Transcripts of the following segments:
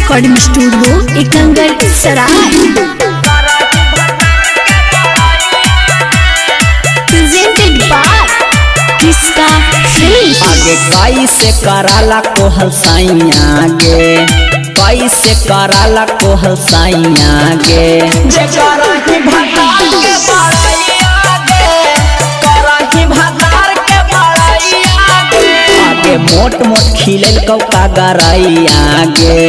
Recording studio Ekangar सराय। Presented by किसका film. आगे कैसे कराला कोहल साइया गे, कैसे कराला कोहल साइया गे, जे करही भतार के बड़ाइया गे, करही भतार के बड़ाइया गे। आगे मोट मोट खिलल कौ का गरैया गे,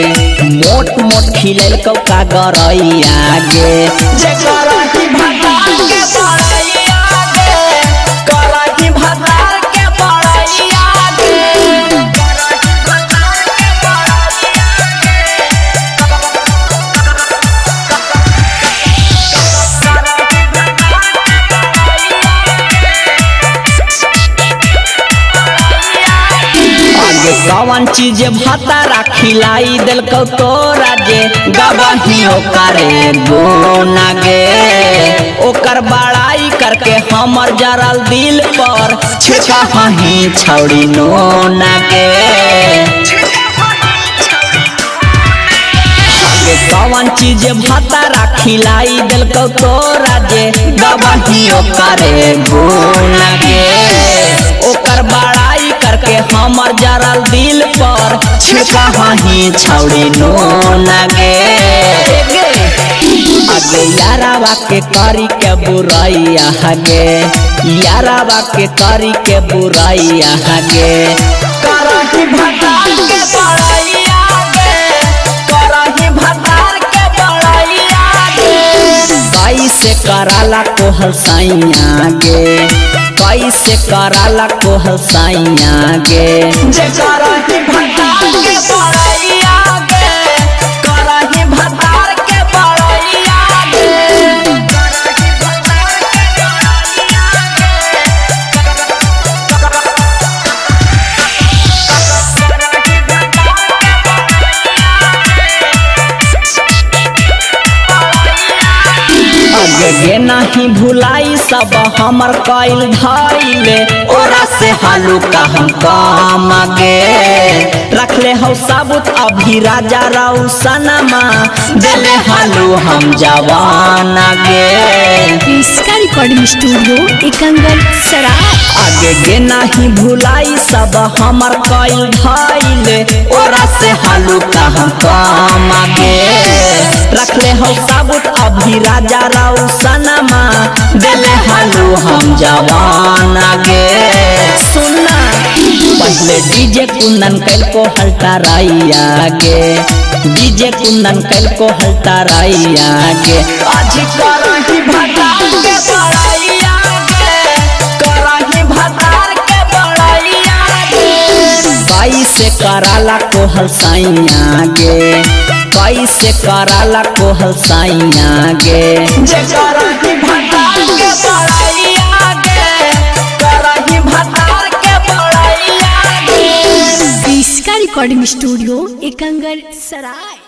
मोट मोट खिलल कौ का गरैया गे, जे करही भतार के बड़ाइया गे, करही भतार के बड़ाइया गे। कौन चीज भतारा खिलाई दिल को तोरा जे गवाहियो करे गुना गे, ओकर बड़ाई करके हमर जरल दिल पर छिका ही छौड़ी नोना गे। कौन चीज भतारा खिलाई दिल को तोरा जे गवाहियो करे गुना गे, ओकर बड़ाई करके हमर जरल दिल पर छिका ही छौड़ी नोना गे। अगे यारावा के करी के बुराइया गे, यारावा के करी के बुराइया गे, करही भतार के बड़ाइया गे, करही भतार के बड़ाइया गे। कैसे कराला कोहल साइया गे, कैसे कराला कोहल साइया गे, जे करही भतार के बड़ाइया गे, करही भतार के बड़ाइया गे। गे नहीं भुलाई सब हमर कैल धैले, ओरा से हालू का हम काम गे, रखले हो सबूत अभी राजा राउ सनमा, दिले हालू हम जवान गे। इसका रिकॉर्डिंग स्टूडियो एकंगर सराय। आगे गे नहीं भुलाई सब हमर कैल धैले, ओरा से हालू का हम काम गे, रखले हो सबूत अभी राजा राउ सनमा, दिले हालू हम जवान गे। सुनना पहले डीजे कुंदन कैल को हल्टा राइया गे, डीजे कुंदन कैल को हल्टा राइया गे, आज करही भतार के बड़ाइया गे, करही भतार के बड़ाइया गे। कैसे कराला कोहल साइया गे, कैसे कराला कोहल साइया गे, जे करही भतार के बड़ाइया गे, करही भतार के बड़ाइया गे। इसका रिकॉर्डिंग स्टूडियो एकंगर सराय।